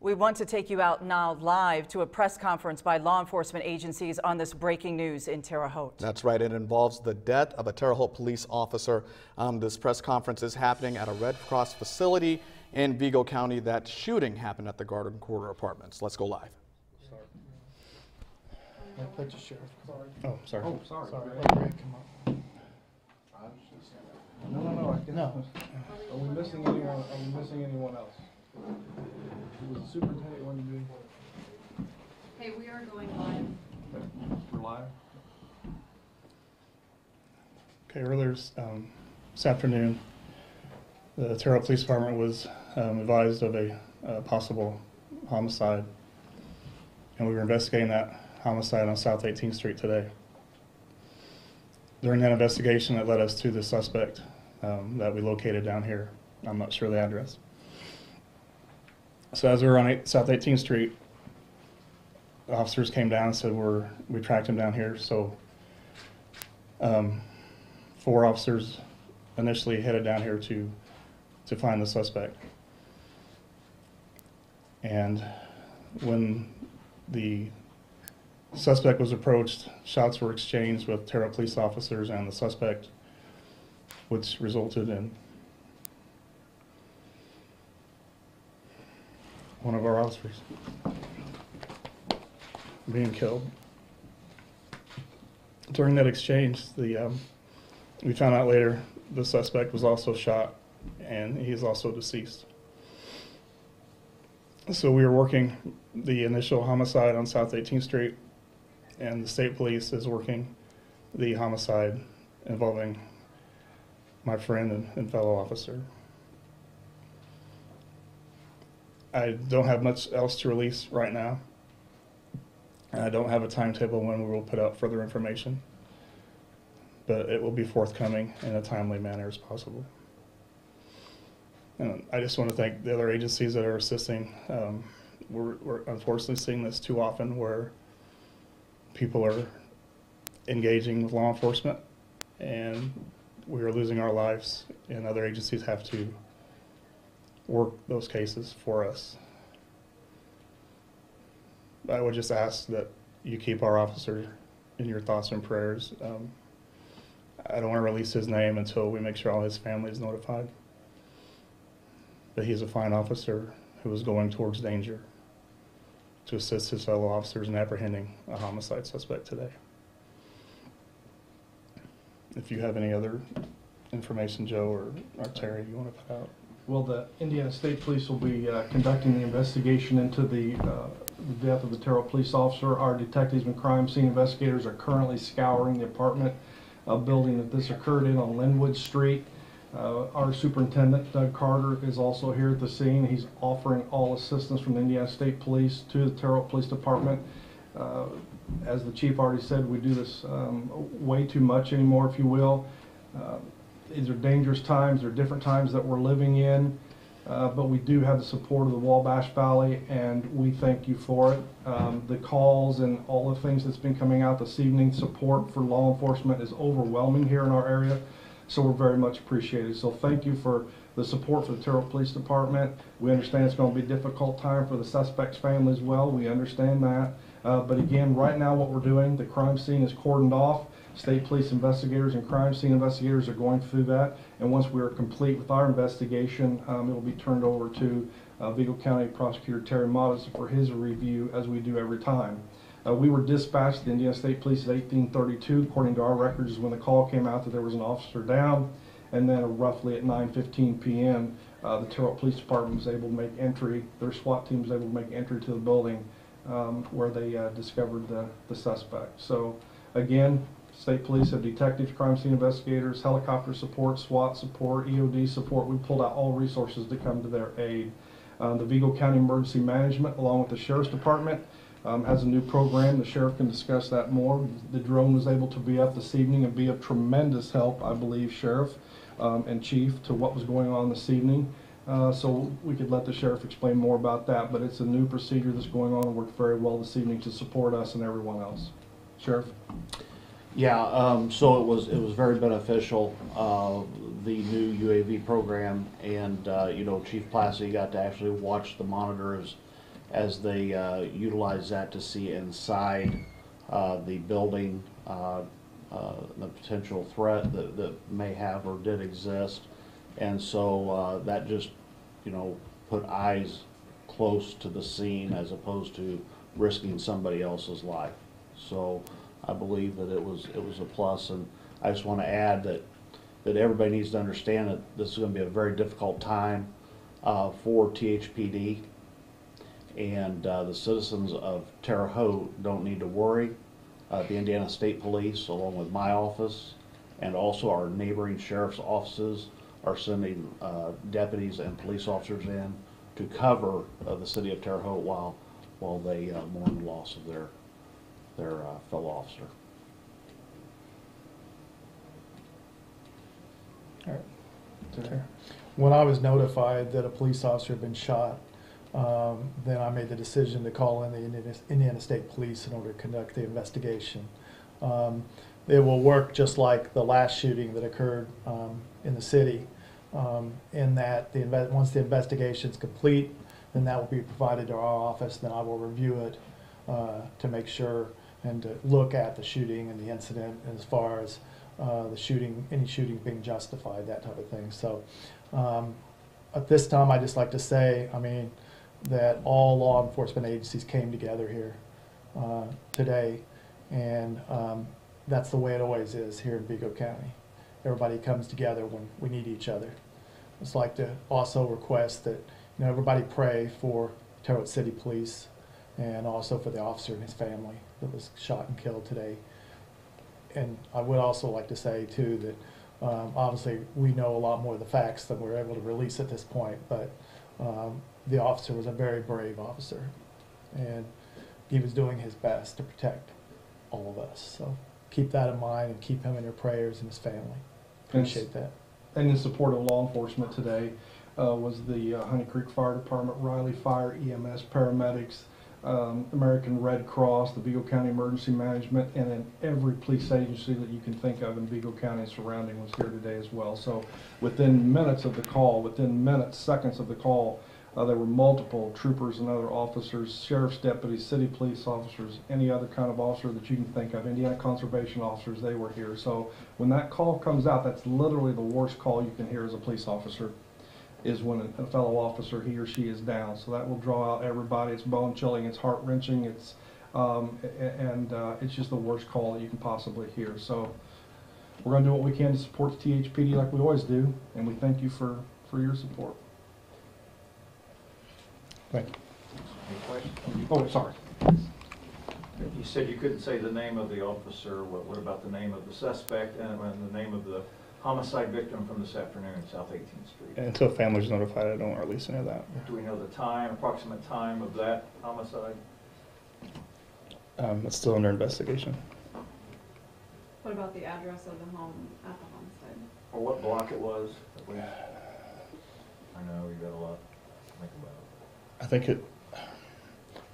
We want to take you out now live to a press conference by law enforcement agencies on this breaking news in Terre Haute. That's right. It involves the death of a Terre Haute police officer. This press conference is happening at a Red Cross facility in Vigo County. That shooting happened at the Garden Quarter Apartments. Let's go live. Sorry. That's a sheriff. Sorry. Oh, sorry. Oh, sorry. Sorry. Let Greg come up. No. Are we missing anyone? Are we missing anyone else? Was the superintendent wanting to do? Hey, we are going live. We're live. Okay, earlier this afternoon, the Terre Haute Police Department was advised of a possible homicide, and we were investigating that homicide on South 18th Street today. During that investigation, it led us to the suspect that we located down here. I'm not sure the address. So as we were on South 18th Street, the officers came down and said we tracked him down here. So 4 officers initially headed down here to find the suspect. And when the suspect was approached, shots were exchanged with Terre Haute police officers and the suspect, which resulted in one of our officers being killed. During that exchange, we found out later the suspect was also shot and he's also deceased. So we were working the initial homicide on South 18th Street, and the state police is working the homicide involving my friend and fellow officer. I don't have much else to release right now. I don't have a timetable when we will put out further information, but it will be forthcoming in a timely manner as possible. And I just want to thank the other agencies that are assisting. We're unfortunately seeing this too often, where people are engaging with law enforcement and we are losing our lives, and other agencies have to work those cases for us. I would just ask that you keep our officer in your thoughts and prayers. I don't want to release his name until we make sure all his family is notified. But he's a fine officer who was going towards danger to assist his fellow officers in apprehending a homicide suspect today. If you have any other information, Joe or Terry, you want to put out? Well, the Indiana State Police will be conducting the investigation into the death of the Terre Haute police officer. Our detectives and crime scene investigators are currently scouring the apartment building that this occurred in on Linwood Street. Our superintendent, Doug Carter, is also here at the scene. He's offering all assistance from the Indiana State Police to the Terre Haute Police Department. As the chief already said, we do this way too much anymore, if you will. These are dangerous times. They're different times that we're living in, but we do have the support of the Wabash Valley, and we thank you for it. The calls and all the things that's been coming out this evening, support for law enforcement is overwhelming here in our area, so we're very much appreciated. So thank you for the support for the Terre Haute Police Department. We understand it's going to be a difficult time for the suspect's family as well. We understand that. But again, right now what we're doing, the crime scene is cordoned off. State police investigators and crime scene investigators are going through that. And once we are complete with our investigation, it will be turned over to Vigo County Prosecutor Terry Modis for his review, as we do every time. We were dispatched to the Indiana State Police at 1832, according to our records, when the call came out that there was an officer down. And then roughly at 9:15 p.m., the Terre Haute Police Department was able to make entry, their SWAT team was able to make entry to the building where they discovered the suspect. So again, state police have detectives, crime scene investigators, helicopter support, SWAT support, EOD support. We pulled out all resources to come to their aid. The Vigo County Emergency Management, along with the Sheriff's Department, has a new program. The sheriff can discuss that more. The drone was able to be up this evening and be of tremendous help, I believe, Sheriff and Chief, to what was going on this evening. So we could let the sheriff explain more about that, but it's a new procedure that's going on and worked very well this evening to support us and everyone else. Sheriff? Yeah, so it was very beneficial, the new UAV program, and you know, Chief Plassey got to actually watch the monitors as they utilize that to see inside the building, the potential threat that may have or did exist. And so that just, put eyes close to the scene as opposed to risking somebody else's life. So I believe that it was a plus, and I just want to add that everybody needs to understand that this is going to be a very difficult time for THPD, and the citizens of Terre Haute don't need to worry. The Indiana State Police, along with my office, and also our neighboring sheriff's offices, are sending deputies and police officers in to cover the city of Terre Haute while they mourn the loss of their fellow officer. All right. Okay. When I was notified that a police officer had been shot, then I made the decision to call in the Indiana State Police in order to conduct the investigation. It will work just like the last shooting that occurred in the city, in that once the investigation is complete, then that will be provided to our office. Then I will review it to make sure and to look at the shooting and the incident as far as the shooting, any shooting being justified, that type of thing. So at this time, I just like to say, that all law enforcement agencies came together here today, and that's the way it always is here in Vigo County. Everybody comes together when we need each other. I'd just like to also request that everybody pray for Terre Haute City Police and also for the officer and his family that was shot and killed today. And I would also like to say too that obviously we know a lot more of the facts than we're able to release at this point, but the officer was a very brave officer, and he was doing his best to protect all of us. So keep that in mind and keep him in your prayers and his family. Appreciate that. And in support of law enforcement today was the Honey Creek Fire Department, Riley Fire, EMS, paramedics, American Red Cross, the Vigo County Emergency Management, and then every police agency that you can think of in Vigo County and surrounding was here today as well. So within minutes of the call, within minutes, seconds of the call, there were multiple troopers and other officers, sheriff's deputies, city police officers, any other kind of officer that you can think of, Indiana conservation officers, they were here. So when that call comes out, that's literally the worst call you can hear as a police officer, is when a fellow officer, he or she, is down. So that will draw out everybody. It's bone chilling, it's heart wrenching, it's just the worst call that you can possibly hear. So we're going to do what we can to support the THPD like we always do, and we thank you for your support. Thank you. Any questions? Oh, sorry. You said you couldn't say the name of the officer. What about the name of the suspect and the name of the homicide victim from this afternoon at South 18th Street? And until family's notified, I don't release any of that. Do we know the time, approximate time of that homicide? It's still under investigation. What about the address of the home at the homicide? Or what block it was? I know you got a lot to think about. I think it.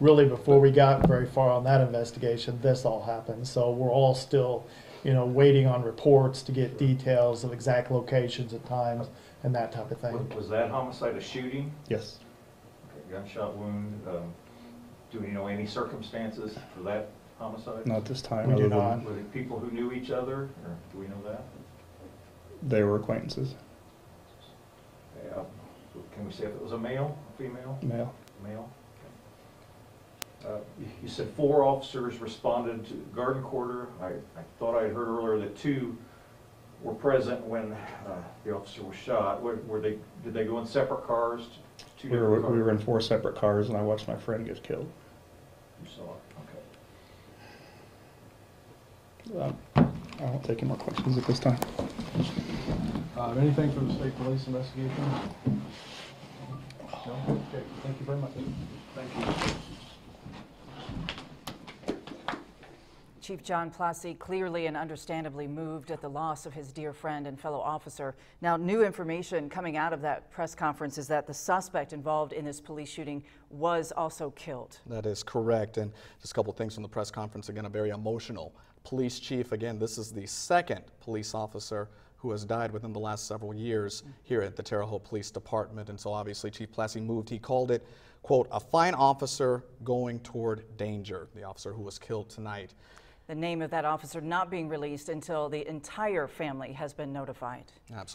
Really, before we got very far on that investigation, this all happened. So we're all still, waiting on reports to get details of exact locations at times and that type of thing. Was that homicide a shooting? Yes. Okay, gunshot wound. Do we know any circumstances for that homicide? Not this time. We do other than not. Were they people who knew each other, or do we know that? They were acquaintances. Yeah. Can we say if it was a male, a female? Male. Male. Okay. You said 4 officers responded to Garden Quarter. I thought I had heard earlier that 2 were present when the officer was shot. Did they go in separate cars? Two We different cars? were in 4 separate cars, and I watched my friend get killed. You saw it. Okay. I won't take any more questions at this time. Anything for the state police investigation? No? Okay, thank you very much. Thank you. Chief John Plassey clearly and understandably moved at the loss of his dear friend and fellow officer. Now, new information coming out of that press conference is that the suspect involved in this police shooting was also killed. That is correct. And just a couple things from the press conference. Again, a very emotional police chief. Again, this is the 2nd police officer who who has died within the last several years here at the Terre Haute Police Department. And so obviously Chief Plassey moved. He called it, quote, a fine officer going toward danger, the officer who was killed tonight. The name of that officer not being released until the entire family has been notified. Absolutely.